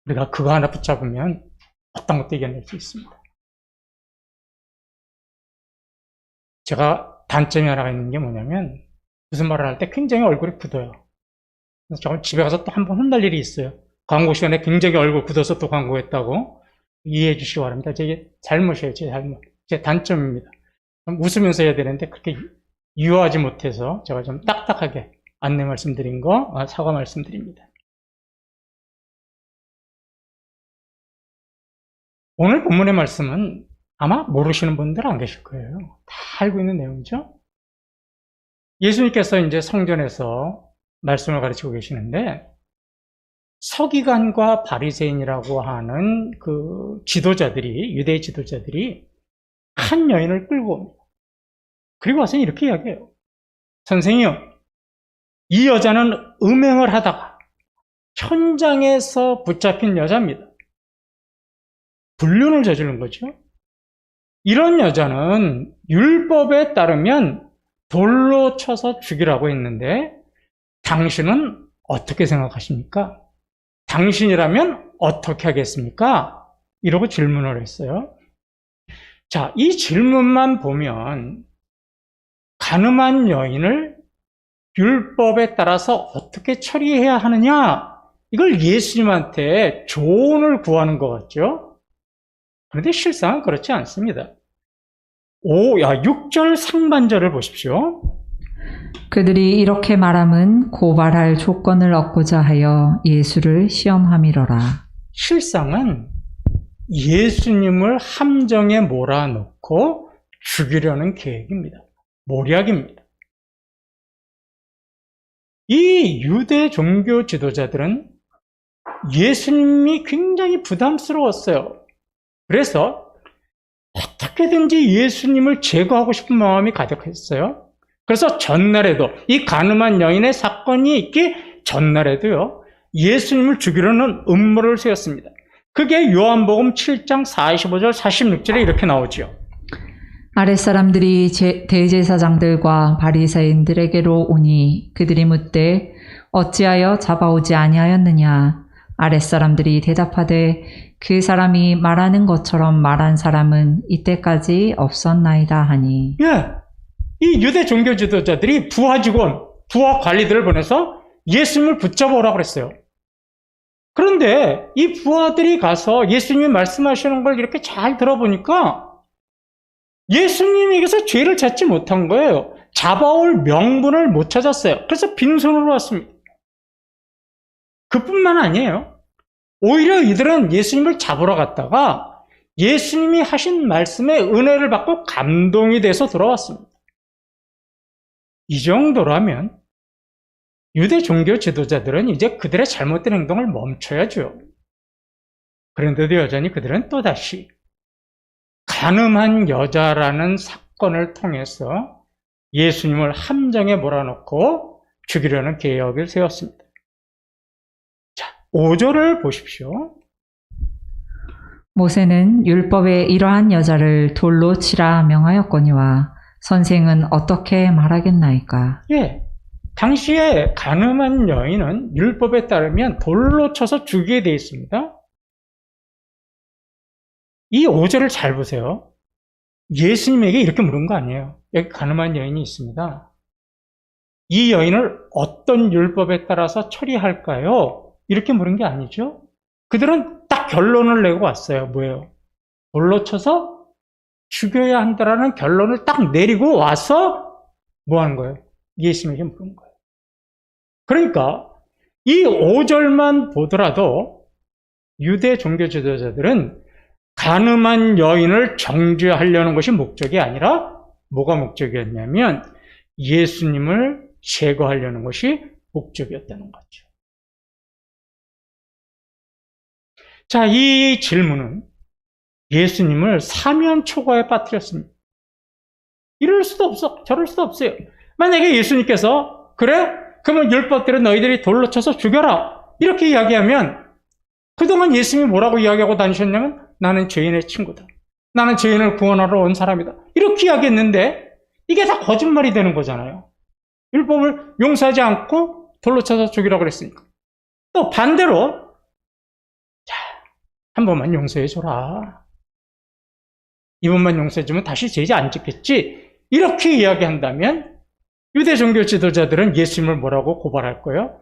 우리가 그거 하나 붙잡으면 어떤 것도 이겨낼 수 있습니다. 제가 단점이 하나가 있는 게 뭐냐면 무슨 말을 할 때 굉장히 얼굴이 굳어요. 그래서 저 집에 가서 또 한 번 혼날 일이 있어요. 광고 시간에 굉장히 얼굴 굳어서 또 광고했다고 이해해 주시기 바랍니다. 제 잘못이에요. 제 잘못. 제 단점입니다. 웃으면서 해야 되는데 그렇게 유효하지 못해서 제가 좀 딱딱하게 안내 말씀드린 거 사과 말씀드립니다. 오늘 본문의 말씀은 아마 모르시는 분들 안 계실 거예요. 다 알고 있는 내용이죠. 예수님께서 이제 성전에서 말씀을 가르치고 계시는데 서기관과 바리새인이라고 하는 그 지도자들이, 유대 지도자들이 한 여인을 끌고 옵니다. 그리고 와서 이렇게 이야기해요. 선생이요, 이 여자는 음행을 하다가 현장에서 붙잡힌 여자입니다. 불륜을 저지른 거죠. 이런 여자는 율법에 따르면 돌로 쳐서 죽이라고 했는데 당신은 어떻게 생각하십니까? 당신이라면 어떻게 하겠습니까? 이러고 질문을 했어요. 자, 이 질문만 보면 간음한 여인을 율법에 따라서 어떻게 처리해야 하느냐, 이걸 예수님한테 조언을 구하는 것 같죠? 그런데 실상은 그렇지 않습니다. 6절 상반절을 보십시오. 그들이 이렇게 말함은 고발할 조건을 얻고자 하여 예수를 시험함이로라. 실상은 예수님을 함정에 몰아넣고 죽이려는 계획입니다. 모략입니다. 이 유대 종교 지도자들은 예수님이 굉장히 부담스러웠어요. 그래서 어떻게든지 예수님을 제거하고 싶은 마음이 가득했어요. 그래서 전날에도, 이 간음한 여인의 사건이 있기 전날에도요, 예수님을 죽이려는 음모를 세웠습니다. 그게 요한복음 7장 45절 46절에 이렇게 나오죠. 아랫사람들이 대제사장들과 바리새인들에게로 오니 그들이 묻되 어찌하여 잡아오지 아니하였느냐. 아랫사람들이 대답하되 그 사람이 말하는 것처럼 말한 사람은 이때까지 없었나이다 하니. 예, 이 유대 종교 지도자들이 부하 직원, 부하 관리들을 보내서 예수님을 붙잡아오라고 그랬어요. 그런데 이 부하들이 가서 예수님이 말씀하시는 걸 이렇게 잘 들어보니까 예수님에게서 죄를 찾지 못한 거예요. 잡아올 명분을 못 찾았어요. 그래서 빈손으로 왔습니다. 그뿐만 아니에요. 오히려 이들은 예수님을 잡으러 갔다가 예수님이 하신 말씀에 은혜를 받고 감동이 돼서 돌아왔습니다. 이 정도라면 유대 종교 지도자들은 이제 그들의 잘못된 행동을 멈춰야죠. 그런데도 여전히 그들은 또다시 간음한 여자라는 사건을 통해서 예수님을 함정에 몰아넣고 죽이려는 계획을 세웠습니다. 자, 5절을 보십시오. 모세는 율법에 이러한 여자를 돌로 치라 명하였거니와 선생은 어떻게 말하겠나이까? 예, 당시에 간음한 여인은 율법에 따르면 돌로 쳐서 죽이게 되어 있습니다. 이 5절을 잘 보세요. 예수님에게 이렇게 물은 거 아니에요. 여기 간음한 여인이 있습니다. 이 여인을 어떤 율법에 따라서 처리할까요? 이렇게 물은 게 아니죠. 그들은 딱 결론을 내고 왔어요. 뭐예요? 돌로 쳐서 죽여야 한다라는 결론을 딱 내리고 와서 뭐 하는 거예요? 예수님에게 물은 거예요. 그러니까 이 5절만 보더라도 유대 종교 지도자들은 간음한 여인을 정죄하려는 것이 목적이 아니라 뭐가 목적이었냐면 예수님을 제거하려는 것이 목적이었다는 거죠. 자, 이 질문은 예수님을 사면 초과에 빠뜨렸습니다. 이럴 수도 없어, 저럴 수도 없어요. 만약에 예수님께서 그래? 그러면 율법대로 너희들이 돌로 쳐서 죽여라, 이렇게 이야기하면 그동안 예수님이 뭐라고 이야기하고 다니셨냐면 나는 죄인의 친구다, 나는 죄인을 구원하러 온 사람이다, 이렇게 이야기했는데 이게 다 거짓말이 되는 거잖아요. 율법을 용서하지 않고 돌로 쳐서 죽이라고 그랬으니까. 또 반대로, 자, 한 번만 용서해줘라. 이번만 용서해주면 다시 죄지 안 짓겠지? 이렇게 이야기한다면 유대 종교 지도자들은 예수님을 뭐라고 고발할 거예요?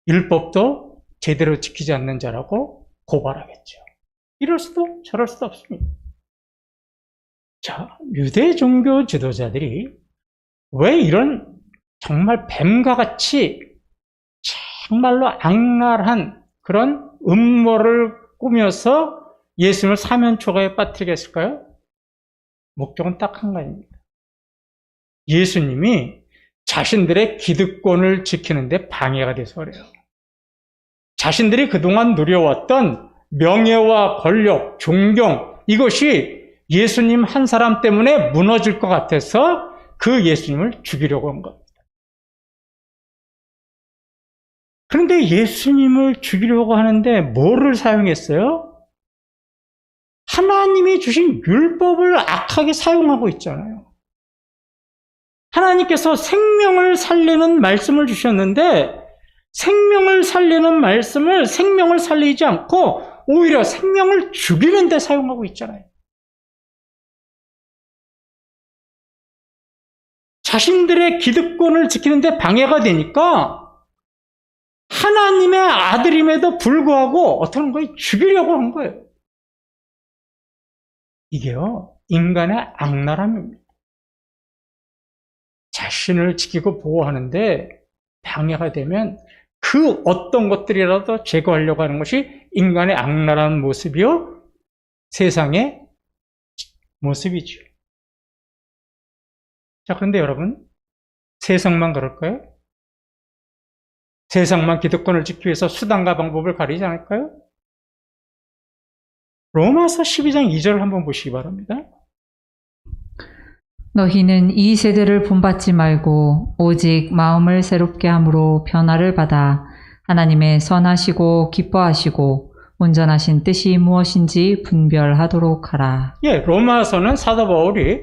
율법도 제대로 지키지 않는 자라고 고발하겠죠. 이럴 수도 저럴 수도 없습니다. 자, 유대 종교 지도자들이 왜 이런 정말 뱀과 같이 정말로 악랄한 그런 음모를 꾸며서 예수님을 사면초가에 빠뜨리게 했을까요? 목적은 딱 한 가지입니다. 예수님이 자신들의 기득권을 지키는데 방해가 돼서 그래요. 자신들이 그동안 누려왔던 명예와 권력, 존경, 이것이 예수님 한 사람 때문에 무너질 것 같아서 그 예수님을 죽이려고 한 겁니다. 그런데 예수님을 죽이려고 하는데 뭐를 사용했어요? 하나님이 주신 율법을 악하게 사용하고 있잖아요. 하나님께서 생명을 살리는 말씀을 주셨는데 생명을 살리는 말씀을 생명을 살리지 않고 오히려 생명을 죽이는 데 사용하고 있잖아요. 자신들의 기득권을 지키는 데 방해가 되니까 하나님의 아들임에도 불구하고 어떻게 하는 거예요? 죽이려고 한 거예요. 이게요, 인간의 악랄함입니다. 자신을 지키고 보호하는데 방해가 되면 그 어떤 것들이라도 제거하려고 하는 것이 인간의 악랄한 모습이요, 세상의 모습이죠. 자, 그런데 여러분, 세상만 그럴까요? 세상만 기득권을 지키기 위해서 수단과 방법을 가리지 않을까요? 로마서 12장 2절을 한번 보시기 바랍니다. 너희는 이 세대를 본받지 말고 오직 마음을 새롭게 함으로 변화를 받아 하나님의 선하시고 기뻐하시고 온전하신 뜻이 무엇인지 분별하도록 하라. 예, 로마서는 사도 바울이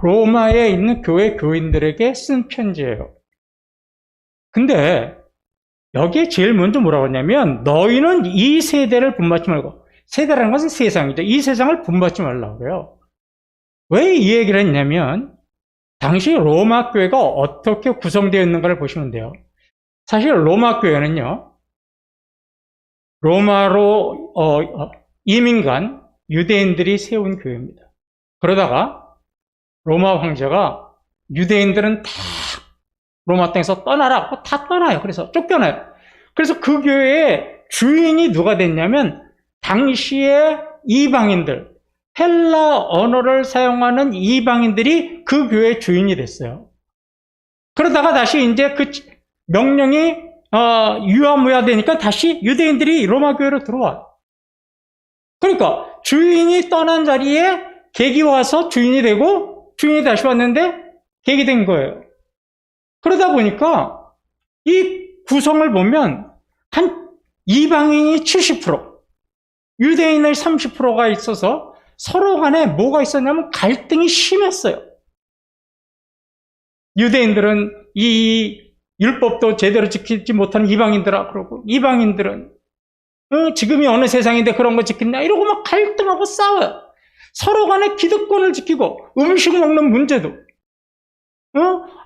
로마에 있는 교회 교인들에게 쓴 편지예요. 근데 여기에 제일 먼저 뭐라고 하냐면 너희는 이 세대를 본받지 말고, 세대라는 것은 세상이죠. 이 세상을 본받지 말라고 그래요. 왜 이 얘기를 했냐면 당시 로마 교회가 어떻게 구성되어 있는가를 보시면 돼요. 사실 로마 교회는요, 로마로 이민 간 유대인들이 세운 교회입니다. 그러다가 로마 황제가 유대인들은 다 로마 땅에서 떠나라 하고 다 떠나요. 그래서 쫓겨나요. 그래서 그 교회의 주인이 누가 됐냐면 당시의 이방인들, 헬라 언어를 사용하는 이방인들이 그 교회의 주인이 됐어요. 그러다가 다시 이제 그 명령이 유야무야 되니까 다시 유대인들이 로마 교회로 들어와요. 그러니까 주인이 떠난 자리에 객이 와서 주인이 되고 주인이 다시 왔는데 객이 된 거예요. 그러다 보니까 이 구성을 보면 한 이방인이 70%, 유대인의 30%가 있어서 서로 간에 뭐가 있었냐면 갈등이 심했어요. 유대인들은 이 율법도 제대로 지키지 못하는 이방인들아 그러고, 이방인들은 지금이 어느 세상인데 그런 거 지켰냐 이러고 막 갈등하고 싸워요. 서로 간에 기득권을 지키고, 음식 먹는 문제도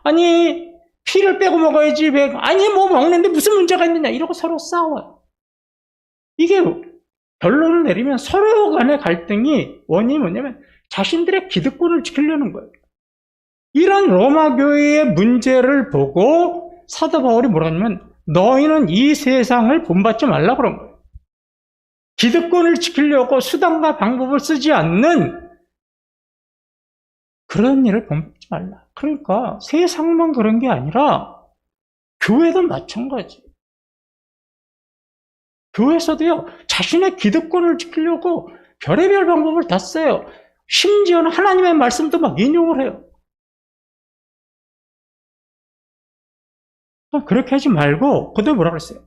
아니 피를 빼고 먹어야지 왜, 아니 뭐 먹는데 무슨 문제가 있느냐 이러고 서로 싸워요. 이게 결론을 내리면 서로 간의 갈등이 원인이 뭐냐면 자신들의 기득권을 지키려는 거예요. 이런 로마 교회의 문제를 보고 사도 바울이 뭐라 하냐면 너희는 이 세상을 본받지 말라 그런 거예요. 기득권을 지키려고 수단과 방법을 쓰지 않는 그런 일을 본받지 말라. 그러니까 세상만 그런 게 아니라 교회도 마찬가지. 교회에서도요, 자신의 기득권을 지키려고 별의별 방법을 다 써요. 심지어는 하나님의 말씀도 막 인용을 해요. 그렇게 하지 말고 그도 뭐라고 그랬어요?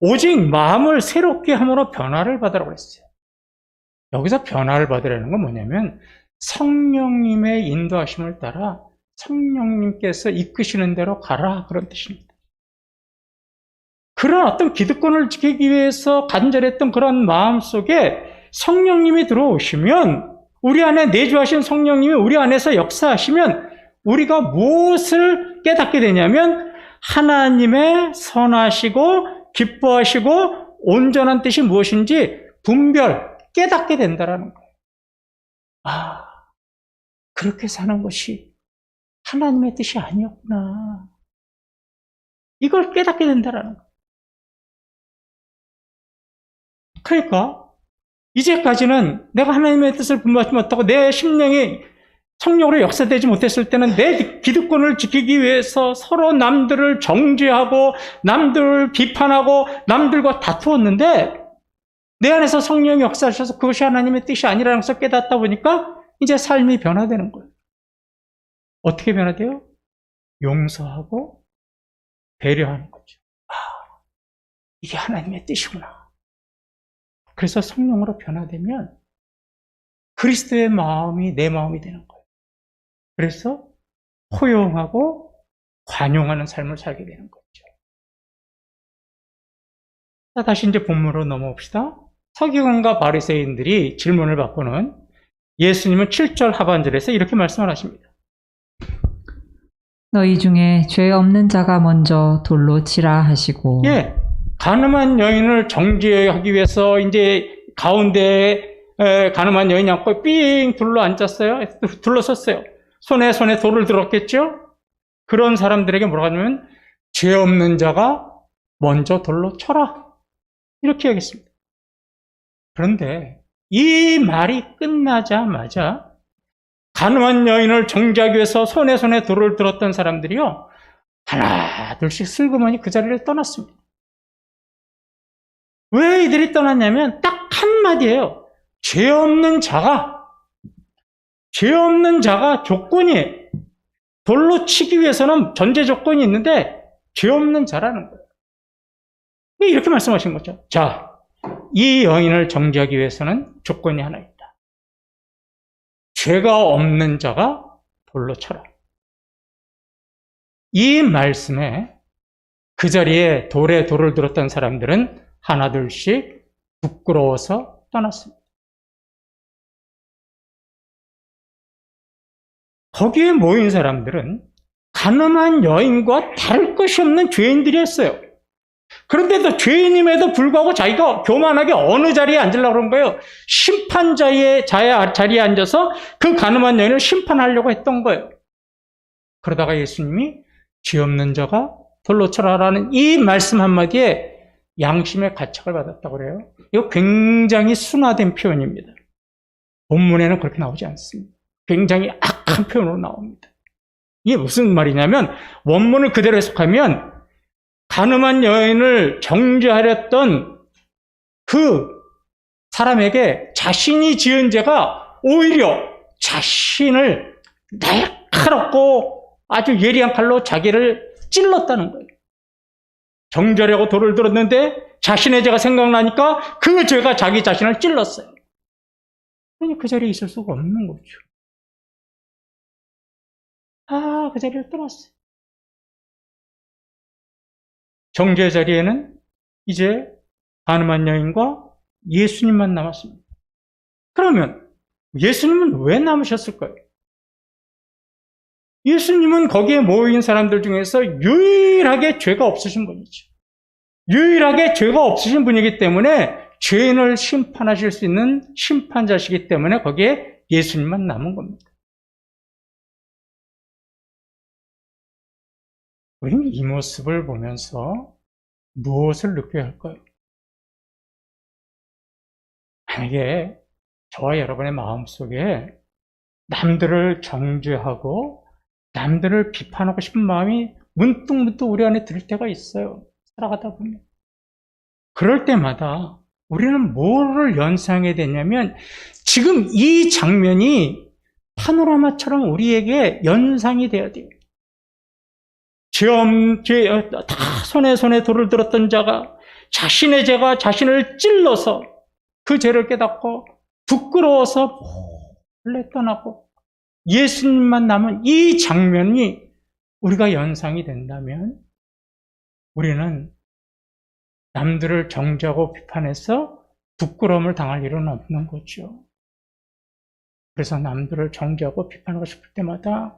오직 마음을 새롭게 함으로 변화를 받으라고 그랬어요. 여기서 변화를 받으라는 건 뭐냐면 성령님의 인도하심을 따라 성령님께서 이끄시는 대로 가라, 그런 뜻입니다. 그런 어떤 기득권을 지키기 위해서 간절했던 그런 마음 속에 성령님이 들어오시면, 우리 안에 내주하신 성령님이 우리 안에서 역사하시면 우리가 무엇을 깨닫게 되냐면 하나님의 선하시고 기뻐하시고 온전한 뜻이 무엇인지 분별, 깨닫게 된다라는 거예요. 아, 그렇게 사는 것이 하나님의 뜻이 아니었구나. 이걸 깨닫게 된다라는 거예요. 그러니까 이제까지는 내가 하나님의 뜻을 분별하지 못하고 내 심령이 성령으로 역사되지 못했을 때는 내 기득권을 지키기 위해서 서로 남들을 정죄하고 남들을 비판하고 남들과 다투었는데, 내 안에서 성령이 역사하셔서 그것이 하나님의 뜻이 아니라는 것을 깨닫다 보니까 이제 삶이 변화되는 거예요. 어떻게 변화돼요? 용서하고 배려하는 거죠. 아, 이게 하나님의 뜻이구나. 그래서 성령으로 변화되면 그리스도의 마음이 내 마음이 되는 거예요. 그래서 포용하고 관용하는 삶을 살게 되는 거죠. 자, 다시 이제 본문으로 넘어옵시다. 서기관과 바리새인들이 질문을 받고는 예수님은 7절 하반절에서 이렇게 말씀을 하십니다. 너희 중에 죄 없는 자가 먼저 돌로 치라 하시고. 예, 가늠한 여인을 정죄하기 위해서 이제 가운데에 가늠한 여인이 앉고 삥 둘러 앉았어요. 둘러섰어요. 손에 돌을 들었겠죠? 그런 사람들에게 뭐라고 하냐면 죄 없는 자가 먼저 돌로 쳐라. 이렇게 하겠습니다. 그런데 이 말이 끝나자마자 가늠한 여인을 정죄하기 위해서 손에 돌을 들었던 사람들이요, 하나 둘씩 슬그머니 그 자리를 떠났습니다. 왜 이들이 떠났냐면 딱 한마디예요. 죄 없는 자가 조건이, 돌로 치기 위해서는 전제 조건이 있는데 죄 없는 자라는 거예요. 이렇게 말씀하신 거죠. 자, 이 여인을 정죄하기 위해서는 조건이 하나 있다. 죄가 없는 자가 돌로 쳐라. 이 말씀에 그 자리에 돌에 돌을 들었던 사람들은 하나둘씩 부끄러워서 떠났습니다. 거기에 모인 사람들은 가늠한 여인과 다를 것이 없는 죄인들이었어요. 그런데도 죄인임에도 불구하고 자기가 교만하게 어느 자리에 앉으려고 그런 거예요. 심판자의 자리에 앉아서 그 가늠한 여인을 심판하려고 했던 거예요. 그러다가 예수님이 죄 없는 자가 돌로 쳐라라는 이 말씀 한마디에 양심의 가책을 받았다고 그래요. 이거 굉장히 순화된 표현입니다. 본문에는 그렇게 나오지 않습니다. 굉장히 악한 표현으로 나옵니다. 이게 무슨 말이냐면 원문을 그대로 해석하면 가늠한 여인을 정죄하렸던 그 사람에게 자신이 지은 죄가 오히려 자신을 날카롭고 아주 예리한 칼로 자기를 찔렀다는 거예요. 정죄하려고 돌을 들었는데 자신의 죄가 생각나니까 그 죄가 자기 자신을 찔렀어요. 그러니 그 자리에 있을 수가 없는 거죠. 그 자리를 떠났어요. 정죄 자리에는 이제 가늠한 여인과 예수님만 남았습니다. 그러면 예수님은 왜 남으셨을까요? 예수님은 거기에 모인 사람들 중에서 유일하게 죄가 없으신 분이죠. 유일하게 죄가 없으신 분이기 때문에 죄인을 심판하실 수 있는 심판자시기 때문에 거기에 예수님만 남은 겁니다. 우리는 이 모습을 보면서 무엇을 느껴야 할까요? 만약에 저와 여러분의 마음속에 남들을 정죄하고 남들을 비판하고 싶은 마음이 문득 우리 안에 들 때가 있어요. 살아가다 보면. 그럴 때마다 우리는 뭐를 연상해야 되냐면 지금 이 장면이 파노라마처럼 우리에게 연상이 돼야 돼요. 다 손에 돌을 들었던 자가 자신의 죄가 자신을 찔러서 그 죄를 깨닫고 부끄러워서 몰래 떠나고 예수님만 남은 이 장면이 우리가 연상이 된다면 우리는 남들을 정죄하고 비판해서 부끄러움을 당할 일은 없는 거죠. 그래서 남들을 정죄하고 비판하고 싶을 때마다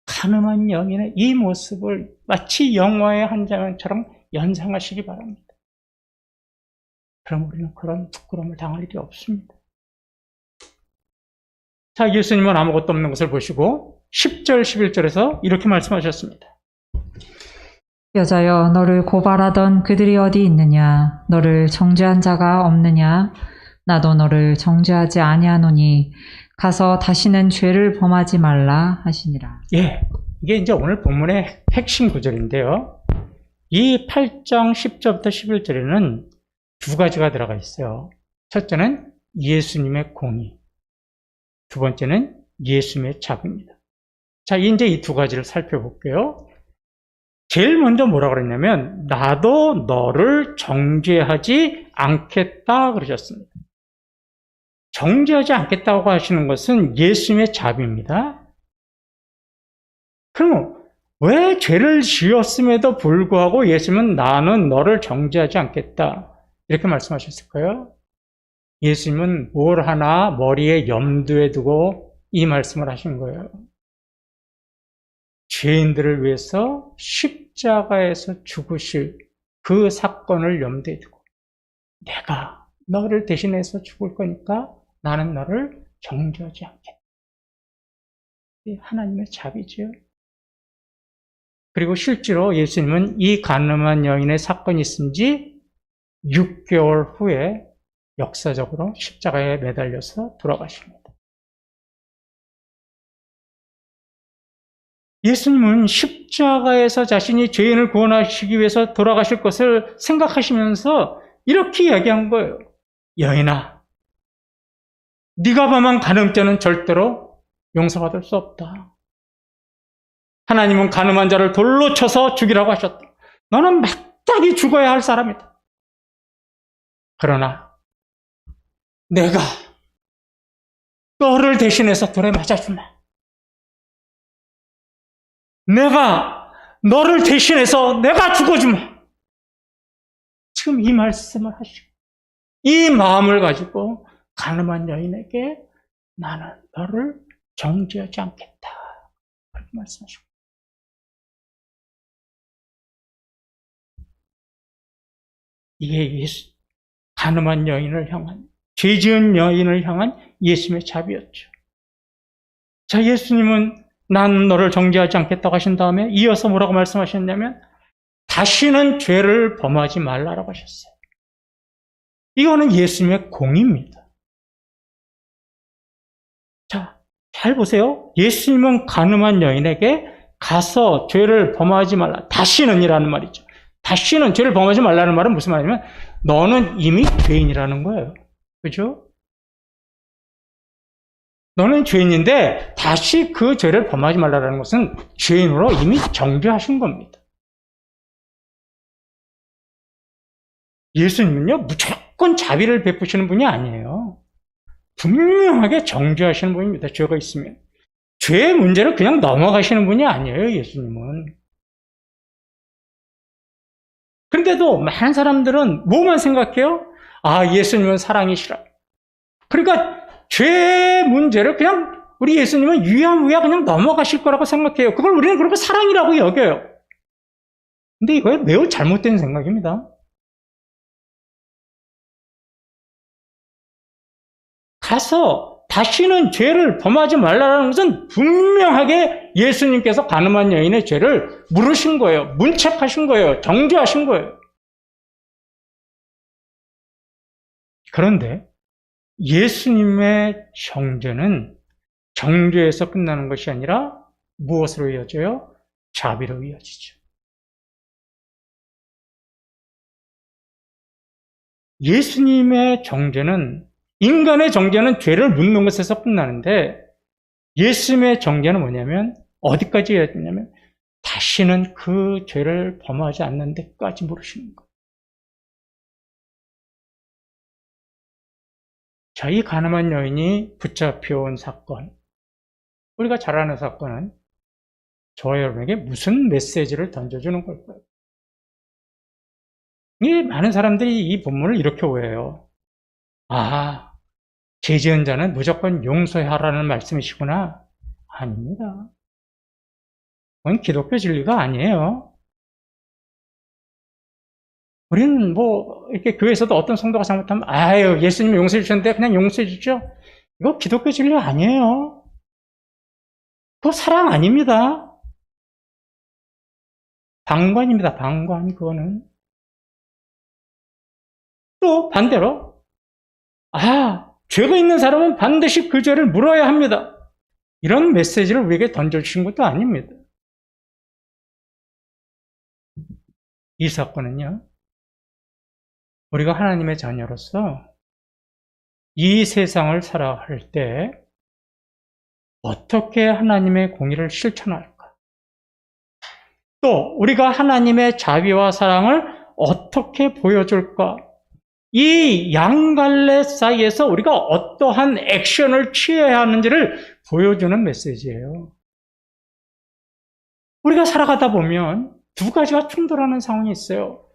가늠한 여인의 이 모습을 마치 영화의 한 장면처럼 연상하시기 바랍니다. 그럼 우리는 그런 부끄러움을 당할 일이 없습니다. 자, 예수님은 아무것도 없는 것을 보시고 10절, 11절에서 이렇게 말씀하셨습니다. 여자여, 너를 고발하던 그들이 어디 있느냐? 너를 정죄한 자가 없느냐? 나도 너를 정죄하지 아니하노니 가서 다시는 죄를 범하지 말라 하시니라. 예, 이게 이제 오늘 본문의 핵심 구절인데요. 이 8장 10절부터 11절에는 두 가지가 들어가 있어요. 첫째는 예수님의 공의, 두 번째는 예수님의 자비입니다. 자, 이제 이 두 가지를 살펴볼게요. 제일 먼저 뭐라 그랬냐면 나도 너를 정죄하지 않겠다 그러셨습니다. 정죄하지 않겠다고 하시는 것은 예수님의 자비입니다. 그럼 왜 죄를 지었음에도 불구하고 예수님은 나는 너를 정죄하지 않겠다 이렇게 말씀하셨을까요? 예수님은 뭘 하나 머리에 염두에 두고 이 말씀을 하신 거예요. 죄인들을 위해서 십자가에서 죽으실 그 사건을 염두에 두고 내가 너를 대신해서 죽을 거니까 나는 너를 정죄하지 않겠다. 하나님의 자비지요. 그리고 실제로 예수님은 이 간음한 여인의 사건이 있은 지 6개월 후에 역사적으로 십자가에 매달려서 돌아가십니다. 예수님은 십자가에서 자신이 죄인을 구원하시기 위해서 돌아가실 것을 생각하시면서 이렇게 이야기한 거예요. 여인아, 네가 범한 간음죄는 절대로 용서받을 수 없다. 하나님은 간음한 자를 돌로 쳐서 죽이라고 하셨다. 너는 마땅히 죽어야 할 사람이다. 그러나 내가 너를 대신해서 돌에 맞아주마. 내가 너를 대신해서 내가 죽어주마. 지금 이 말씀을 하시고 이 마음을 가지고 간음한 여인에게 나는 너를 정죄하지 않겠다. 그렇게 말씀하시고 이게 간음한 여인을 향한 죄 지은 여인을 향한 예수님의 자비였죠. 자, 예수님은 난 너를 정죄하지 않겠다고 하신 다음에 이어서 뭐라고 말씀하셨냐면 다시는 죄를 범하지 말라라고 하셨어요. 이거는 예수님의 공의입니다. 자, 잘 보세요. 예수님은 간음한 여인에게 가서 죄를 범하지 말라. 다시는 이라는 말이죠. 다시는 죄를 범하지 말라는 말은 무슨 말이냐면 너는 이미 죄인이라는 거예요. 그죠? 너는 죄인인데 다시 그 죄를 범하지 말라는 것은 죄인으로 이미 정죄하신 겁니다. 예수님은요, 무조건 자비를 베푸시는 분이 아니에요. 분명하게 정죄하시는 분입니다. 죄가 있으면. 죄의 문제를 그냥 넘어가시는 분이 아니에요, 예수님은. 그런데도 많은 사람들은 뭐만 생각해요? 아, 예수님은 사랑이시라. 그러니까 죄의 문제를 그냥 우리 예수님은 유야무야 그냥 넘어가실 거라고 생각해요. 그걸 우리는 그렇게 사랑이라고 여겨요. 근데 이거 매우 잘못된 생각입니다. 가서 다시는 죄를 범하지 말라는 것은 분명하게 예수님께서 간음한 여인의 죄를 물으신 거예요. 문책하신 거예요. 정죄하신 거예요. 그런데 예수님의 정죄는 정죄에서 끝나는 것이 아니라 무엇으로 이어져요? 자비로 이어지죠. 예수님의 정죄는 인간의 정죄는 죄를 묻는 것에서 끝나는데 예수님의 정죄는 뭐냐면 어디까지 이어지냐면 다시는 그 죄를 범하지 않는 데까지 물으시는 거예요. 자, 이 가늠한 여인이 붙잡혀온 사건, 우리가 잘 아는 사건은 저와 여러분에게 무슨 메시지를 던져주는 걸까요? 이 많은 사람들이 이 본문을 이렇게 오해해요. 아, 죄 지은 자는 무조건 용서하라는 말씀이시구나. 아닙니다. 그건 기독교 진리가 아니에요. 우리는 뭐 이렇게 교회에서도 어떤 성도가 잘못하면 아유 예수님이 용서해 주셨는데 그냥 용서해 주죠. 이거 기독교 진리 아니에요. 그거 사랑 아닙니다. 방관입니다. 방관 그거는. 또 반대로 죄가 있는 사람은 반드시 그 죄를 물어야 합니다. 이런 메시지를 우리에게 던져주신 것도 아닙니다. 이 사건은요. 우리가 하나님의 자녀로서 이 세상을 살아갈 때 어떻게 하나님의 공의를 실천할까? 또 우리가 하나님의 자비와 사랑을 어떻게 보여줄까? 이 양갈래 사이에서 우리가 어떠한 액션을 취해야 하는지를 보여주는 메시지예요. 우리가 살아가다 보면 두 가지가 충돌하는 상황이 있어요.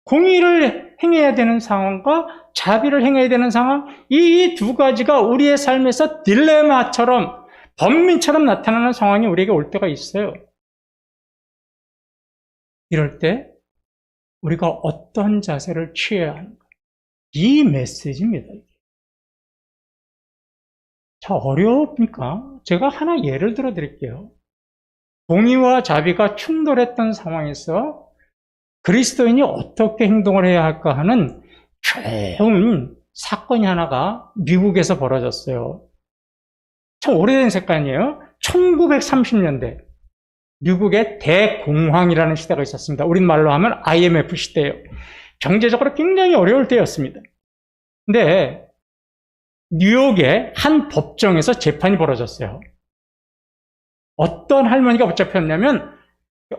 공의를 행해야 되는 상황과 자비를 행해야 되는 상황, 이 두 가지가 우리의 삶에서 딜레마처럼, 번민처럼 나타나는 상황이 우리에게 올 때가 있어요. 이럴 때 우리가 어떤 자세를 취해야 하는가? 이 메시지입니다. 자, 어려웁니까? 제가 하나 예를 들어 드릴게요. 공의와 자비가 충돌했던 상황에서 그리스도인이 어떻게 행동을 해야 할까 하는 좋은 사건이 하나가 미국에서 벌어졌어요. 참 오래된 사건이에요. 1930년대 미국의 대공황이라는 시대가 있었습니다. 우리말로 하면 IMF 시대예요. 경제적으로 굉장히 어려울 때였습니다. 근데 뉴욕의 한 법정에서 재판이 벌어졌어요. 어떤 할머니가 붙잡혔냐면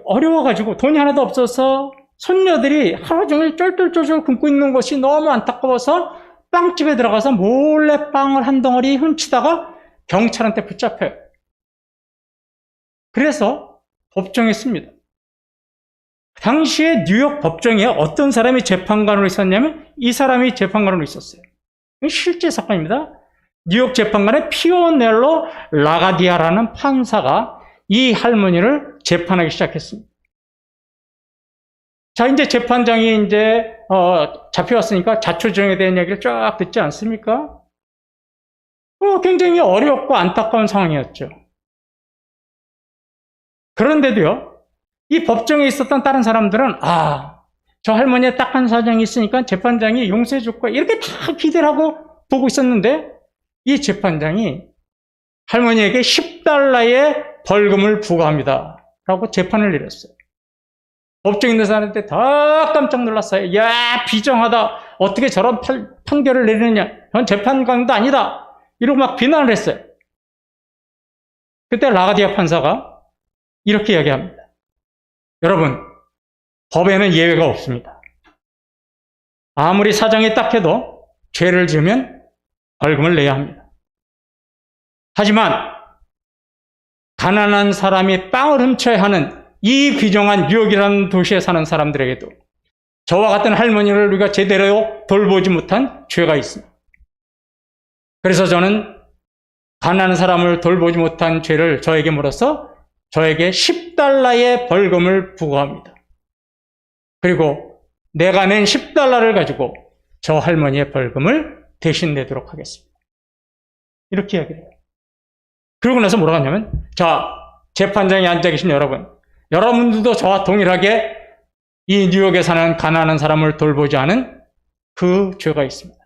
어려워가지고 돈이 하나도 없어서 손녀들이 하루 종일 쫄쫄쫄쫄 굶고 있는 것이 너무 안타까워서 빵집에 들어가서 몰래 빵을 한 덩어리 훔치다가 경찰한테 붙잡혀요. 그래서 법정에 씁니다. 당시에 뉴욕 법정에 어떤 사람이 재판관으로 있었냐면 이 사람이 재판관으로 있었어요. 실제 사건입니다. 뉴욕 재판관의 피오넬로 라가디아라는 판사가 이 할머니를 재판하기 시작했습니다. 자, 이제 재판장이 잡혀왔으니까 자초지종에 대한 이야기를 쫙 듣지 않습니까? 굉장히 어렵고 안타까운 상황이었죠. 그런데도요, 이 법정에 있었던 다른 사람들은 저 할머니의 딱한 사정이 있으니까 재판장이 용서해 줄 거야 이렇게 다 기대를 하고 보고 있었는데 이 재판장이 할머니에게 $10의 벌금을 부과합니다 라고 재판을 내렸어요. 법정에 있는 사람한테 다 깜짝 놀랐어요. 야, 비정하다. 어떻게 저런 판결을 내리느냐. 전 재판관도 아니다. 이러고 막 비난을 했어요. 그때 라가디아 판사가 이렇게 이야기합니다. 여러분, 법에는 예외가 없습니다. 아무리 사정이 딱해도 죄를 지으면 벌금을 내야 합니다. 하지만 가난한 사람이 빵을 훔쳐야 하는 이 비정한 뉴욕이라는 도시에 사는 사람들에게도 저와 같은 할머니를 우리가 제대로 돌보지 못한 죄가 있습니다. 그래서 저는 가난한 사람을 돌보지 못한 죄를 저에게 물어서 저에게 $10의 벌금을 부과합니다. 그리고 내가 낸 $10를 가지고 저 할머니의 벌금을 대신 내도록 하겠습니다. 이렇게 이야기를 해요. 그러고 나서 뭐라고 하냐면, 자, 재판장에 앉아 계신 여러분들도 저와 동일하게 이 뉴욕에 사는 가난한 사람을 돌보지 않은 그 죄가 있습니다.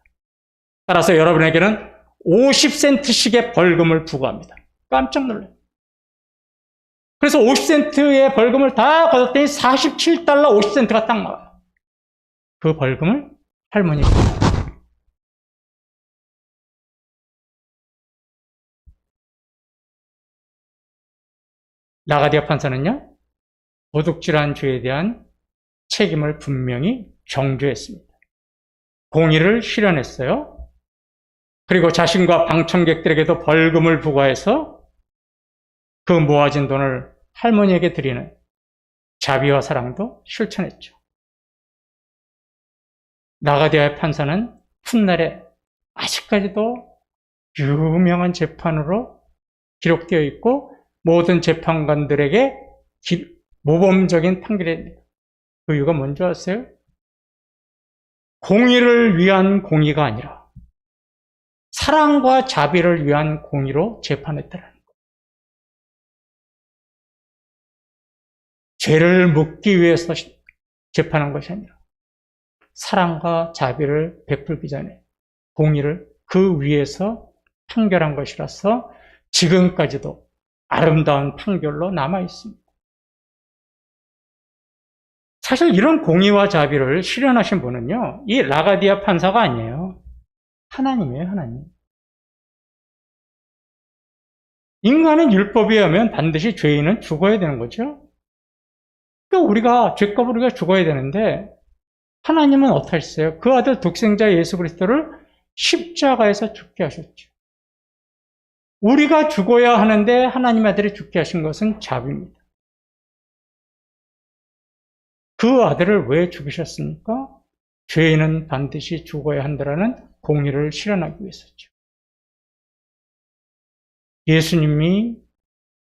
따라서 여러분에게는 50센트씩의 벌금을 부과합니다. 깜짝 놀라요. 그래서 50센트의 벌금을 다 걷었더니 $47 50센트가 딱 나와요. 그 벌금을 할머니에게 줍니다. 라가디아 판사는요, 도둑질한 죄에 대한 책임을 분명히 정죄했습니다. 공의를 실현했어요. 그리고 자신과 방청객들에게도 벌금을 부과해서 그 모아진 돈을 할머니에게 드리는 자비와 사랑도 실천했죠. 나가디아의 판사는 훗날에 아직까지도 유명한 재판으로 기록되어 있고 모든 재판관들에게 모범적인 판결이 됩니다. 그 이유가 뭔지 아세요? 공의를 위한 공의가 아니라 사랑과 자비를 위한 공의로 재판했다는 거예요. 죄를 묻기 위해서 재판한 것이 아니라 사랑과 자비를 베풀기 전에 공의를 그 위에서 판결한 것이라서 지금까지도 아름다운 판결로 남아 있습니다. 사실 이런 공의와 자비를 실현하신 분은요, 이 라가디아 판사가 아니에요. 하나님이에요, 하나님. 인간은 율법에 의하면 반드시 죄인은 죽어야 되는 거죠. 그러니까 우리가 죄값으로 우리가 죽어야 되는데 하나님은 어떻게 하셨어요? 그 아들 독생자 예수 그리스도를 십자가에서 죽게 하셨죠. 우리가 죽어야 하는데 하나님 아들이 죽게 하신 것은 자비입니다. 그 아들을 왜 죽이셨습니까? 죄인은 반드시 죽어야 한다라는 공의를 실현하기 위해서죠. 예수님이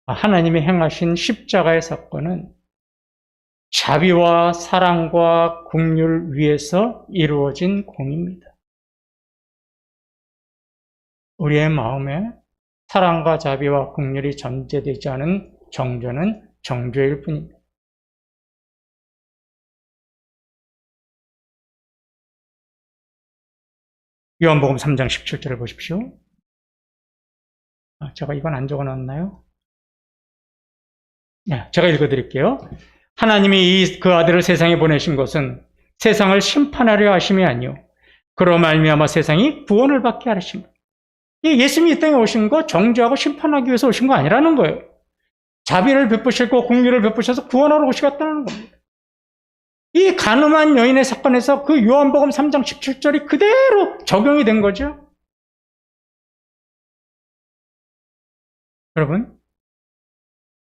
하나님이 행하신 십자가의 사건은 자비와 사랑과 긍휼 위에서 이루어진 공입니다. 우리의 마음에 사랑과 자비와 긍휼이 전제되지 않은 정죄는 정죄일 뿐입니다. 요한복음 3장 17절을 보십시오. 제가 이건 안 적어놨나요? 네, 제가 읽어드릴게요. 하나님이 그 아들을 세상에 보내신 것은 세상을 심판하려 하심이 아니요 그로 말미암아 세상이 구원을 받게 하심이라. 예수님이 이 땅에 오신 거 정죄하고 심판하기 위해서 오신 거 아니라는 거예요. 자비를 베푸시고 긍휼을 베푸셔서 구원하러 오시겠다는 겁니다. 이 간음한 여인의 사건에서 그 요한복음 3장 17절이 그대로 적용이 된 거죠. 여러분,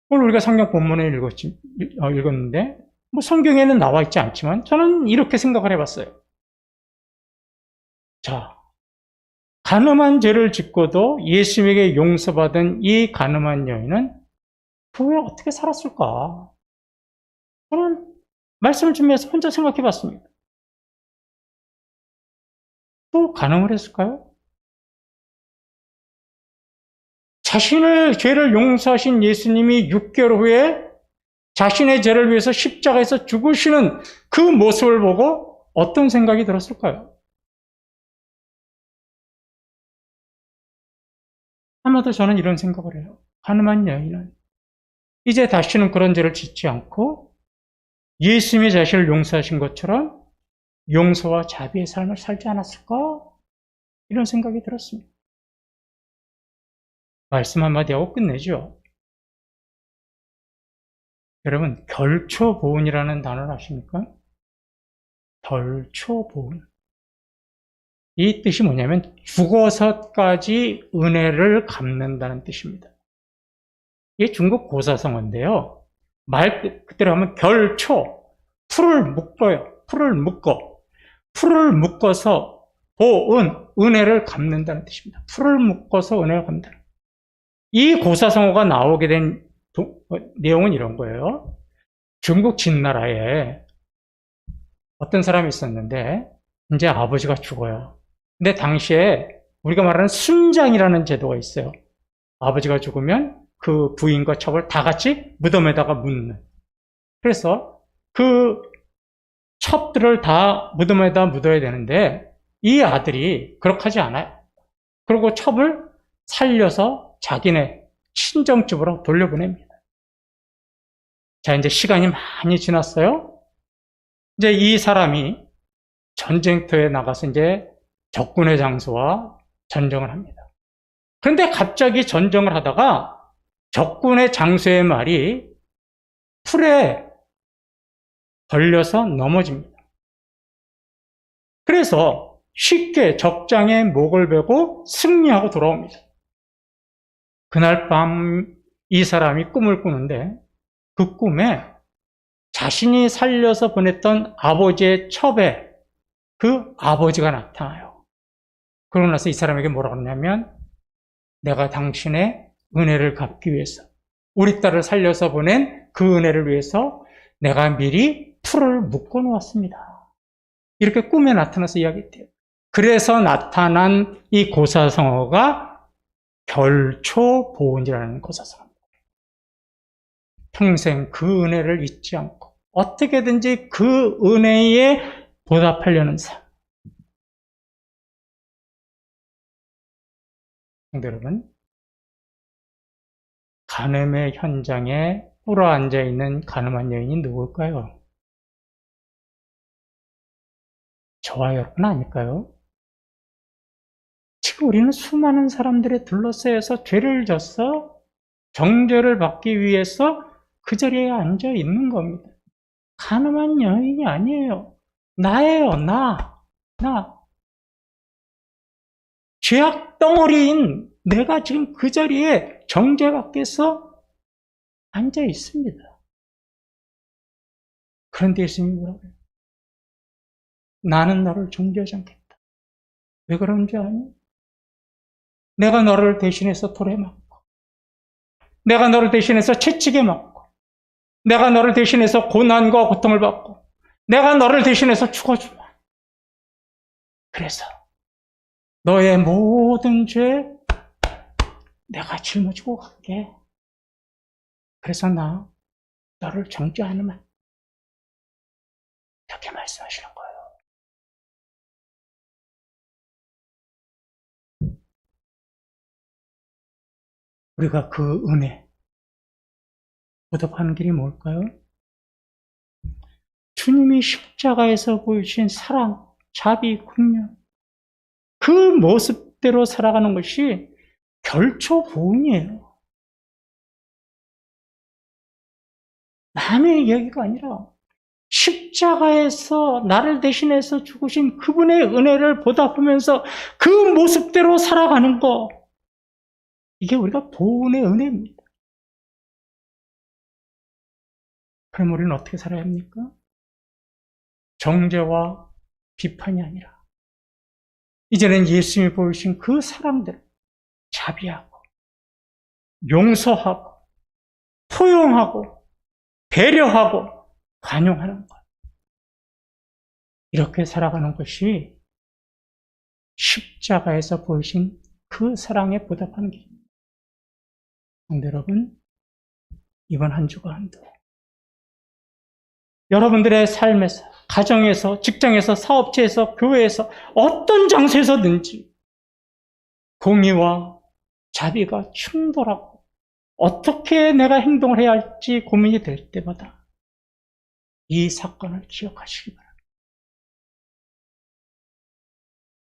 오늘 우리가 성경 본문을 읽었는데 성경에는 나와 있지 않지만 저는 이렇게 생각을 해봤어요. 자, 간음한 죄를 짓고도 예수님에게 용서받은 이 간음한 여인은 그 후에 어떻게 살았을까? 저는 말씀을 준비해서 혼자 생각해 봤습니다. 또 간음을 했을까요? 자신의 죄를 용서하신 예수님이 6개월 후에 자신의 죄를 위해서 십자가에서 죽으시는 그 모습을 보고 어떤 생각이 들었을까요? 아마도 저는 이런 생각을 해요. 간음한 여인은 이제 다시는 그런 죄를 짓지 않고 예수님이 자신을 용서하신 것처럼 용서와 자비의 삶을 살지 않았을까? 이런 생각이 들었습니다. 말씀 한마디 하고 끝내죠. 여러분, 결초보은이라는 단어를 아십니까? 결초보은. 이 뜻이 뭐냐면 죽어서까지 은혜를 갚는다는 뜻입니다. 이게 중국 고사성어인데요. 말 그대로 하면 결초, 풀을 묶어요. 풀을 묶어서 보은, 은혜를 갚는다는 뜻입니다. 풀을 묶어서 은혜를 갚는다. 이 고사성어가 나오게 된 내용은 이런 거예요. 중국 진나라에 어떤 사람이 있었는데 이제 아버지가 죽어요. 근데 당시에 우리가 말하는 순장이라는 제도가 있어요. 아버지가 죽으면 그 부인과 첩을 다 같이 무덤에다가 묻는. 그래서 그 첩들을 다 무덤에다 묻어야 되는데 이 아들이 그렇게 하지 않아요. 그리고 첩을 살려서 자기네 친정집으로 돌려보냅니다. 자, 이제 시간이 많이 지났어요. 이제 이 사람이 전쟁터에 나가서 이제 적군의 장소와 전쟁을 합니다. 그런데 갑자기 전쟁을 하다가 적군의 장소의 말이 풀에 걸려서 넘어집니다. 그래서 쉽게 적장의 목을 베고 승리하고 돌아옵니다. 그날 밤 이 사람이 꿈을 꾸는데 그 꿈에 자신이 살려서 보냈던 아버지의 첩에 그 아버지가 나타나요. 그러고 나서 이 사람에게 뭐라고 그러냐면, 내가 당신의 은혜를 갚기 위해서, 우리 딸을 살려서 보낸 그 은혜를 위해서 내가 미리 풀을 묶어 놓았습니다. 이렇게 꿈에 나타나서 이야기했대요. 그래서 나타난 이 고사성어가 결초보은이라는 고사성어입니다. 평생 그 은혜를 잊지 않고 어떻게든지 그 은혜에 보답하려는 삶. 여러분, 간음의 현장에 꿇어앉아 있는 간음한 여인이 누굴까요? 저와 여러분 아닐까요? 지금 우리는 수많은 사람들에 둘러싸여서 죄를 져서 정죄를 받기 위해서 그 자리에 앉아 있는 겁니다. 간음한 여인이 아니에요. 나예요, 나. 죄악 덩어리인 내가 지금 그 자리에 정죄받게서 앉아 있습니다. 그런데 예수님이 뭐라고 해요? 나는 너를 정죄하지 않겠다. 왜 그런지 아니? 내가 너를 대신해서 돌에 맞고, 내가 너를 대신해서 채찍에 맞고, 내가 너를 대신해서 고난과 고통을 받고, 내가 너를 대신해서 죽어주마. 그래서 너의 모든 죄 내가 짊어지고 갈게. 그래서 너를 정죄하는 이렇게 말씀하시는 거예요. 우리가 그 은혜 보답하는 길이 뭘까요? 주님이 십자가에서 보여주신 사랑, 자비, 긍휼, 그 모습대로 살아가는 것이 결초보응이에요. 남의 이야기가 아니라 십자가에서 나를 대신해서 죽으신 그분의 은혜를 보답하면서 그 모습대로 살아가는 거, 이게 우리가 보은의 은혜입니다. 그럼 우리는 어떻게 살아야 합니까? 정죄와 비판이 아니라 이제는 예수님이 보여주신 그 사랑들을 자비하고 용서하고 포용하고 배려하고 관용하는 것. 이렇게 살아가는 것이 십자가에서 보이신 그 사랑에 보답하는 길입니다. 성도 여러분, 이번 한 주간도 여러분들의 삶에서, 가정에서, 직장에서, 사업체에서, 교회에서, 어떤 장소에서든지 공의와 자비가 충돌하고 어떻게 내가 행동을 해야 할지 고민이 될 때마다 이 사건을 기억하시기 바랍니다.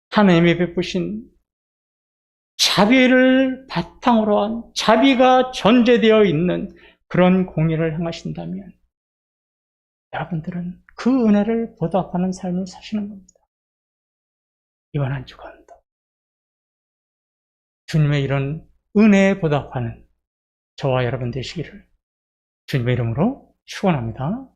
하나님이 베푸신 자비를 바탕으로 한, 자비가 전제되어 있는 그런 공의를 행하신다면 여러분들은 그 은혜를 보답하는 삶을 사시는 겁니다. 이번 한 주간도 주님의 이런 은혜에 보답하는 저와 여러분 되시기를 주님의 이름으로 축원합니다.